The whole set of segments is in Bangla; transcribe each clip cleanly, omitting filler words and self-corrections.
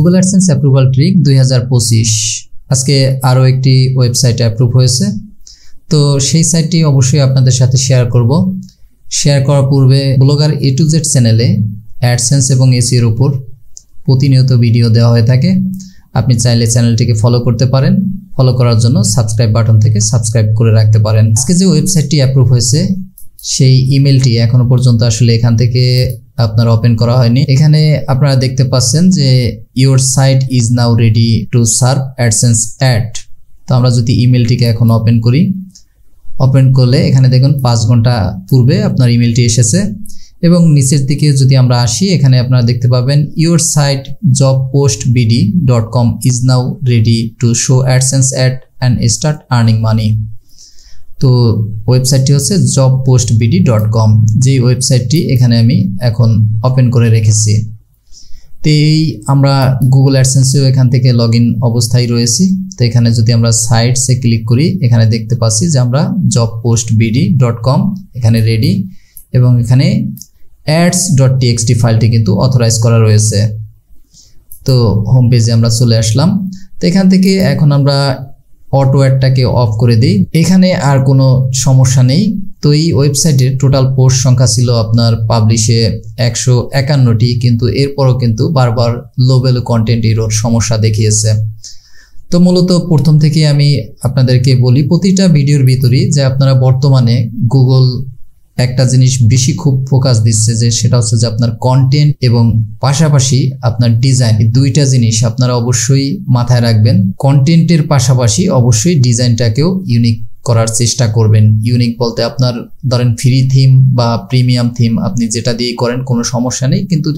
গুগল অ্যাডসেন্স অ্যাপ্রুভাল ট্রিক 2025 আজকে আরও একটি ওয়েবসাইট অ্যাপ্রুভ হয়েছে। তো সেই সাইটটি অবশ্যই আপনাদের সাথে শেয়ার করব। শেয়ার করার পূর্বে ব্লগার A to Z চ্যানেলে অ্যাডসেন্স এবং এসইওর উপর প্রতিনিয়ত ভিডিও দেওয়া হয়ে থাকে। আপনি চাইলে চ্যানেলটিকে ফলো করতে পারেন। ফলো করার জন্য সাবস্ক্রাইব বাটন থেকে সাবস্ক্রাইব করে রাখতে পারেন। আজকে যে ওয়েবসাইটটি অ্যাপ্রুভ হয়েছে সেই ইমেলটি এখনো পর্যন্ত আসলে এখান থেকে আপনার ওপেন করা হয়নি। এখানে আপনারা দেখতে পাচ্ছেন যে your site is now ready to serve AdSense ad. তো আমরা যদি ইমেলটিকে এখন ওপেন করি, ওপেন করলে এখানে দেখুন 5 ঘন্টা পূর্বে আপনার ইমেলটি এসেছে এবং নিচের দিকে যদি আমরা আসি এখানে আপনারা দেখতে পাবেন your site jobpostbd.com is now ready to show AdSense ad and start earning money. তো ওয়েবসাইটটি হচ্ছে jobpostbd.com, যে ওয়েবসাইটটি এখানে আমি এখন ওপেন করে রেখেছি। তো এই আমরা গুগল অ্যাডসেন্সেও এখান থেকে লগ ইন অবস্থায় রয়েছি। তো এখানে যদি আমরা সাইটসে ক্লিক করি এখানে দেখতে পাচ্ছি যে আমরা jobpostbd.com এখানে রেডি এবং এখানে ads.txt ফাইলটি কিন্তু অথরাইজ করা রয়েছে। তো হোম পেজে আমরা চলে আসলাম। তো এখান থেকে এখন আমরা অটো অ্যাডটাকে অফ করে দিই। এখানে আর কোনো সমস্যা নেই। তো এই ওয়েবসাইটের টোটাল পোস্ট সংখ্যা ছিল আপনার পাবলিশে 151টি, কিন্তু এরপরও কিন্তু বারবার লো ভ্যালু কন্টেন্ট এরর সমস্যা দেখিয়েছে। তো মূলত প্রথম থেকে আমি আপনাদেরকে বলি প্রতিটা ভিডিওর ভিতরেই যে আপনারা বর্তমানে গুগল একটা জিনিস বেশি খুব ফোকাস দিচ্ছে, যে সেটা হচ্ছে যে আপনার কন্টেন্ট এবং পাশাপাশি আপনার ডিজাইন, দুইটা জিনিস আপনারা অবশ্যই মাথায় রাখবেন। কন্টেন্টের পাশাপাশি অবশ্যই ডিজাইনটাকেও ইউনিক করার চেষ্টা করবেন। ইউনিক বলতে আপনার ধরেন ফ্রি থিম বা প্রিমিয়াম থিম আপনি যেটা দিয়ে করেন কোনো সমস্যা নেই, কিন্তু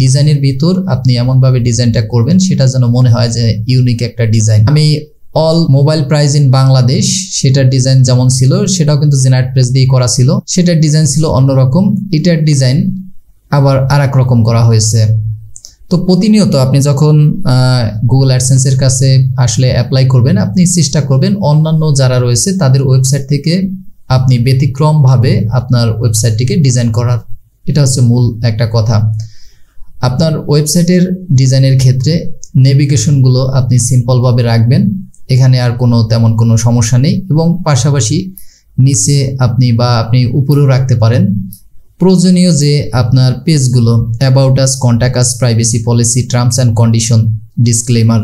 ডিজাইনের ভিতর আপনি এমনভাবে ডিজাইনটা করবেন সেটা যেন মনে হয় যে ইউনিক একটা ডিজাইন। আমি all mobile price in Bangladesh সেটার ডিজাইন যেমন ছিল সেটাও কিন্তু জেনারেট প্রেস দিয়ে করা ছিল, সেটার ডিজাইন ছিল অন্যরকম, এটার ডিজাইন আবার আর এক রকম করা হয়েছে। তো প্রতিনিয়ত আপনি যখন গুগল অ্যাডসেন্সের কাছে আসলে অ্যাপ্লাই করবেন আপনি চেষ্টা করবেন অন্যান্য যারা রয়েছে তাদের ওয়েবসাইট থেকে আপনি ব্যতিক্রমভাবে আপনার ওয়েবসাইটটিকে ডিজাইন করার, এটা হচ্ছে মূল একটা কথা। আপনার ওয়েবসাইটের ডিজাইনের ক্ষেত্রে নেভিগেশনগুলো আপনি সিম্পলভাবে রাখবেন, এখানে আর তেমন কোনো সমস্যা নেই। এবং পাশাপাশি নিচে আপনি উপরেও রাখতে পারেন প্রয়োজনীয় যে আপনার পেজগুলো, about us, contact us, privacy policy, terms and condition, disclaimer.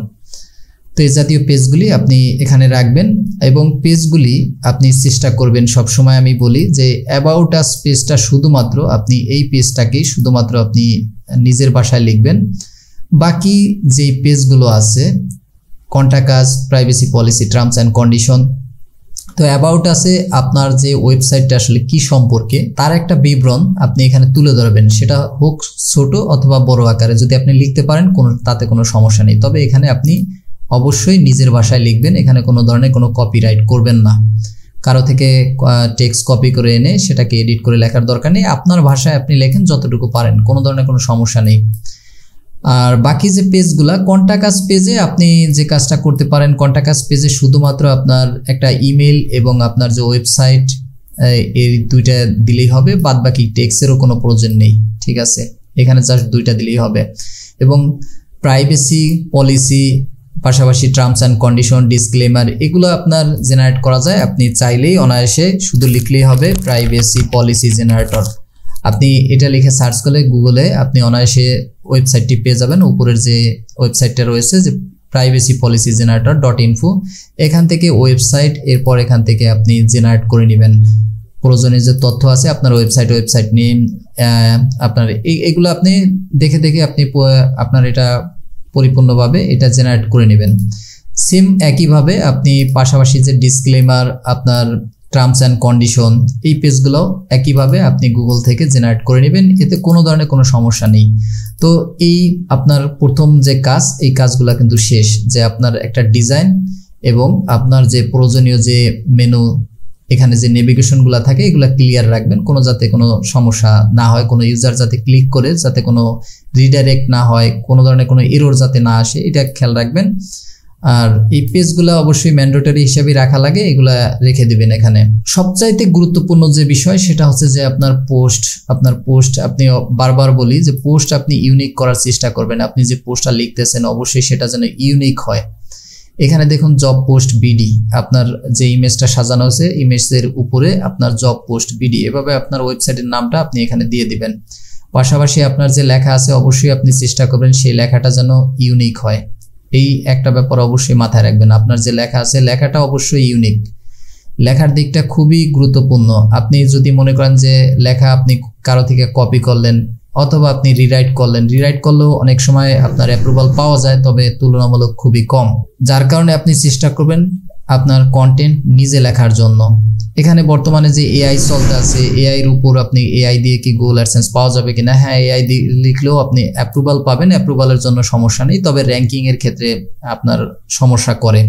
তো এই জাতীয় পেজগুলি আপনি এখানে রাখবেন এবং পেজগুলি আপনি চেষ্টা করবেন সবসময়, আমি বলি যে অ্যাবাউট আস পেজটা শুধুমাত্র আপনি এই পেজটাকেই শুধুমাত্র আপনি নিজের ভাষায় লিখবেন। বাকি যে পেজগুলো আছে contact us, privacy policy, terms and condition, তো অ্যাবাউট আসে আপনার যে ওয়েবসাইটটা আসলে কি সম্পর্কে তার একটা বিবরণ আপনি এখানে তুলে ধরবেন, সেটা হোক ছোট অথবা বড় আকারে যদি আপনি লিখতে পারেন তাতে কোনো সমস্যা নেই। তবে এখানে আপনি অবশ্যই নিজের ভাষায় লিখবেন, এখানে কোনো ধরনের কোনো কপিরাইট করবেন না, কারো থেকে টেক্সট কপি করে এনে সেটাকে এডিট করে লেখার দরকার নেই। আপনার ভাষায় আপনি লেখেন যতটুকু পারেন, কোনো ধরনের কোনো সমস্যা নেই। আর বাকি যে পেজগুলা কন্ট্যাক্ট আস পেজে আপনি যে কাজটা করতে পারেন, কন্ট্যাক্ট আস পেজে শুধুমাত্র আপনার একটা ইমেল এবং আপনার যে ওয়েবসাইট এই দুইটা দিলেই হবে, বাদ বাকি টেক্সটেরও কোনো প্রয়োজন নেই, ঠিক আছে? এখানে জাস্ট দুইটা দিলেই হবে। এবং প্রাইভেসি পলিসি পাশাপাশি টার্মস অ্যান্ড কন্ডিশন, ডিসক্লেমার, এগুলো আপনার জেনারেট করা যায়। আপনি চাইলেই অনায়াসে শুধু লিখলেই হবে প্রাইভেসি পলিসি জেনারেটর। আপনি এটা লিখে সার্চ করলে গুগলে আপনি অনায়াসে ওয়েবসাইটটি পেয়ে যাবেন। উপরের যে ওয়েবসাইটটা রয়েছে যে প্রাইভেসি পলিসি জেনারেটর .info, এখান থেকে ওয়েবসাইট, এরপর এখান থেকে আপনি জেনারেট করে নেবেন প্রয়োজনীয় যে তথ্য আছে আপনার ওয়েবসাইট নেম, আপনার এগুলো আপনি দেখে আপনি আপনার এটা পরিপূর্ণভাবে এটা জেনারেট করে নেবেন। সেম একইভাবে আপনি পাশাপাশি যে ডিসক্লেমার, আপনার টার্মস অ্যান্ড কন্ডিশন, এই পেজগুলো একইভাবে আপনি গুগল থেকে জেনারেট করে নেবেন, এতে কোনো ধরনের কোনো সমস্যা নেই। তো এই আপনার প্রথম যে কাজ, এই কাজগুলো কিন্তু শেষ, যে আপনার একটা ডিজাইন এবং আপনার যে প্রয়োজনীয় যে মেনু, এখানে যে নেভিগেশনগুলো থাকে এগুলো ক্লিয়ার রাখবেন, যাতে কোনো সমস্যা না হয়, কোনো ইউজার যাতে ক্লিক করে যাতে কোনো রিডাইরেক্ট না হয়, কোনো ধরনের কোনো এরর যাতে না আসে, এটা খেয়াল রাখবেন। আর এই পেজগুলো অবশ্যই ম্যান্ডেটরি হিসেবে রাখা লাগে, এগুলা রেখে দিবেন এখানে। সবচাইতে গুরুত্বপূর্ণ যে বিষয় সেটা হচ্ছে যে আপনার পোস্ট আপনি বারবার বলি যে পোস্ট আপনি ইউনিক করার চেষ্টা করবেন। আপনি যে পোস্টটা লিখতেছেন অবশ্যই সেটা যেন ইউনিক হয়। এখানে দেখুন জব পোস্ট বিডি, আপনার যে ইমেজটা সাজানো হয়েছে ইমেজের উপরে আপনার জব পোস্ট বিডি, এভাবে আপনার ওয়েবসাইটের নামটা আপনি এখানে দিয়ে দিবেন। পাশাপাশি আপনার যে লেখা আছে অবশ্যই আপনি চেষ্টা করবেন সেই লেখাটা যেন ইউনিক হয়। এই একটা ব্যাপার অবশ্যই মাথায় রাখবেন, আপনার যে লেখা আছে লেখাটা অবশ্যই ইউনিক। লেখার দিকটা খুবই গুরুত্বপূর্ণ। আপনি যদি মনে করেন যে লেখা আপনি কারো থেকে কপি করলেন অথবা আপনি রিরাইট করলেও অনেক সময় আপনার অ্যাপ্রুভাল পাওয়া যায়, তবে তুলনামূলক খুবই কম। যার কারণে আপনি চেষ্টা করবেন আপনার কন্টেন্ট নিজে লেখার জন্য। এখানে বর্তমানে যে এআই চলতে আছে, এআই এর উপর আপনি এআই দিয়ে কি গুগল অ্যাডসেন্স পাওয়া যাবে কিনা? হ্যাঁ, এআই দিয়ে লিখলেও আপনি অ্যাপ্রুভাল পাবেন, অ্যাপ্রুভালের জন্য সমস্যা নেই, তবে র্যাঙ্কিং এর ক্ষেত্রে আপনার সমস্যা করে।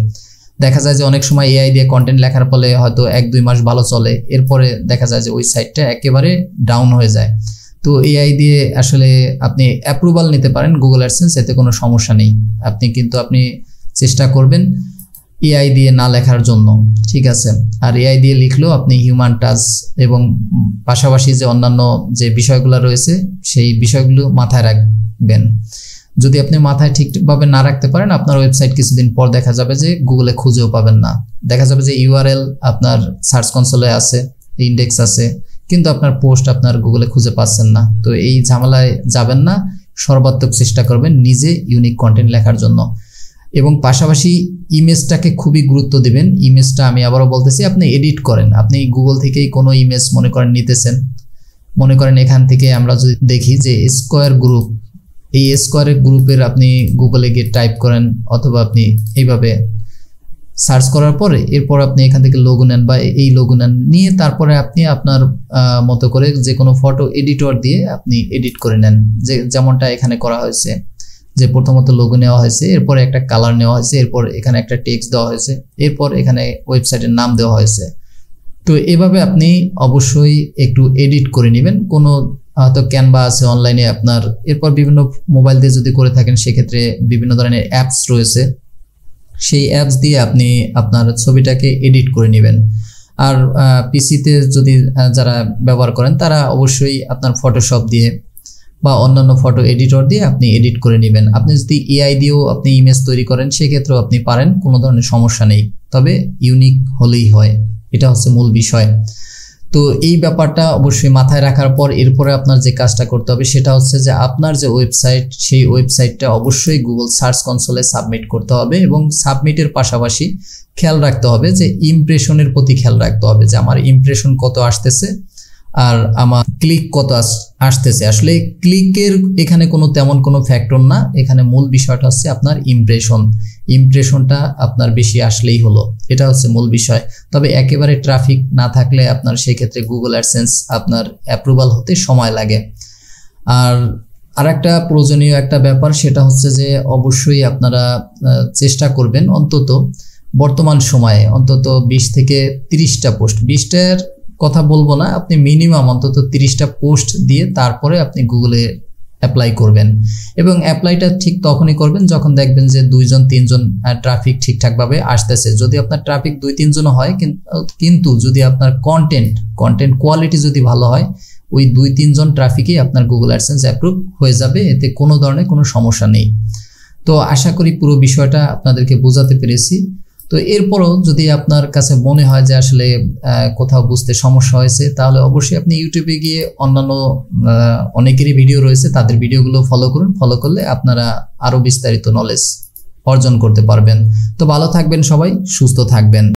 দেখা যায় যে অনেক সময় এআই দিয়ে কন্টেন্ট লেখার ফলে হয়তো 1-2 মাস ভালো চলে, এরপরে দেখা যায় যে ওই সাইটটা একেবারে ডাউন হয়ে যায়। তো এআই দিয়ে আসলে আপনি অ্যাপ্রুভাল নিতে পারেন গুগল অ্যাডসেন্স, এতে কোনো সমস্যা নেই। আপনি চেষ্টা করবেন এআই দিয়ে না লেখার জন্য, ঠিক আছে? আর এআই দিয়ে লিখলেও আপনি হিউম্যান টাচ এবং পাশাপাশি যে অন্যান্য যে বিষয়গুলো রয়েছে সেই বিষয়গুলো মাথায় রাখবেন। যদি আপনি মাথায় ঠিকভাবে না রাখতে পারেন আপনার ওয়েবসাইট কিছুদিন পর দেখা যাবে যে গুগলে খুঁজেও পাবেন না। দেখা যাবে যে ইউআরএল আপনার সার্চ কনসোলে আছে, ইন্ডেক্স আছে, কিন্তু আপনার পোস্ট আপনার গুগলে খুঁজে পাচ্ছেন না। তো এই ঝামেলায় যাবেন না, সর্বাত্মক চেষ্টা করবেন নিজে ইউনিক কন্টেন্ট লেখার জন্য। এবং পাশাপাশি ইমেজটাকে খুবই গুরুত্ব দিবেন। ইমেজটা আমি আবারও বলতেছি, আপনি এডিট করেন। আপনি গুগল থেকেই কোনো ইমেজ মনে করেন নিতেছেন, মনে করেন এখান থেকে আমরা যদি দেখি যে স্কোয়ার গ্রুপ, এই স্কোয়ার গ্রুপের আপনি গুগলে গিয়ে টাইপ করেন অথবা আপনি এইভাবে সার্চ করার পরে এরপর আপনি এখান থেকে লোগো নেন বা এই লোগো নেন, নিয়ে তারপরে আপনি আপনার মতো করে যে কোনো ফটো এডিটর দিয়ে আপনি এডিট করে নেন, যেমনটা এখানে করা হয়েছে। যে প্রথমত লোগো নেওয়া হয়েছে, এরপরে একটা কালার নেওয়া হয়েছে, এরপর এখানে একটা টেক্সট দেওয়া হয়েছে, এরপর এখানে ওয়েবসাইটের নাম দেওয়া হয়েছে। তো এভাবে আপনি অবশ্যই একটু এডিট করে নেবেন। কোনো হয়তো ক্যানভা আছে অনলাইনে আপনার, এরপর বিভিন্ন মোবাইল দিয়ে যদি করে থাকেন সেক্ষেত্রে বিভিন্ন ধরনের অ্যাপস রয়েছে, সেই অ্যাপস দিয়ে আপনি আপনার ছবিটাকে এডিট করে নেবেন। আর পিসিতে যদি যারা ব্যবহার করেন তারা অবশ্যই আপনার ফটোশপ দিয়ে বা অন্যান্য ফটো এডিটর দিয়ে আপনি এডিট করে নেবেন। আপনি যদি এআই দিয়েও আপনি ইমেজ তৈরি করেন সেক্ষেত্রেও আপনি পারেন, কোনো ধরনের সমস্যা নেই, তবে ইউনিক হলেই হয়, এটা হচ্ছে মূল বিষয়। তো এই ব্যাপারটা অবশ্যই মাথায় রাখার পর এরপরে আপনার যে কাজটা করতে হবে সেটা হচ্ছে যে আপনার যে ওয়েবসাইট সেই ওয়েবসাইটটা অবশ্যই গুগল সার্চ কনসোলে সাবমিট করতে হবে এবং সাবমিটের পাশাপাশি খেয়াল রাখতে হবে যে ইমপ্রেশনের প্রতি খেয়াল রাখতে হবে যে আমার ইমপ্রেশন কত আসতেছে আর আমার ক্লিক কত আসতেছে। আসলে ক্লিকের এখানে তেমন কোনো ফ্যাক্টর না, এখানে মূল বিষয়টা হচ্ছে আপনার ইমপ্রেশনটা আপনার বেশি আসলেই হলো, এটা হচ্ছে মূল বিষয়। তবে একেবারে ট্রাফিক না থাকলে আপনার সেই ক্ষেত্রে গুগল অ্যাডসেন্স আপনার অ্যাপ্রুভাল হতে সময় লাগে। আর একটা প্রয়োজনীয় একটা ব্যাপার সেটা হচ্ছে যে অবশ্যই আপনারা চেষ্টা করবেন অন্তত বর্তমান সময়ে অন্তত 20 থেকে 30টা পোস্ট, 20টার কথা বলবো না, আপনি মিনিমাম অন্তত 30টা পোস্ট দিয়ে তারপরে আপনি গুগলে অ্যাপ্লাই করবেন। এবং অ্যাপ্লাইটা ঠিক তখনই করবেন যখন দেখবেন যে 2-3 ট্রাফিক ঠিকঠাকভাবে আসতেছে। যদি আপনার ট্রাফিক 2-3 জন হয় কিন্তু যদি আপনার কন্টেন্ট কোয়ালিটি যদি ভালো হয়, ওই 2-3 জন ট্রাফিকই আপনার গুগল অ্যাডসেন্স অ্যাপ্রুভ হয়ে যাবে, এতে কোনো ধরনের কোনো সমস্যা নেই। তো আশা করি পুরো বিষয়টা আপনাদেরকে বোঝাতে পেরেছি। তো এরপরও যদি আপনার কাছে মনে হয় যে আসলে কোথাও বুঝতে সমস্যা হয়েছে, তাহলে অবশ্যই আপনি ইউটিউবে গিয়ে অন্যান্য অনেকেরই ভিডিও রয়েছে, তাদের ভিডিওগুলো ফলো করুন। ফলো করলে আপনারা আরও বিস্তারিত নলেজ অর্জন করতে পারবেন। তো ভালো থাকবেন সবাই, সুস্থ থাকবেন।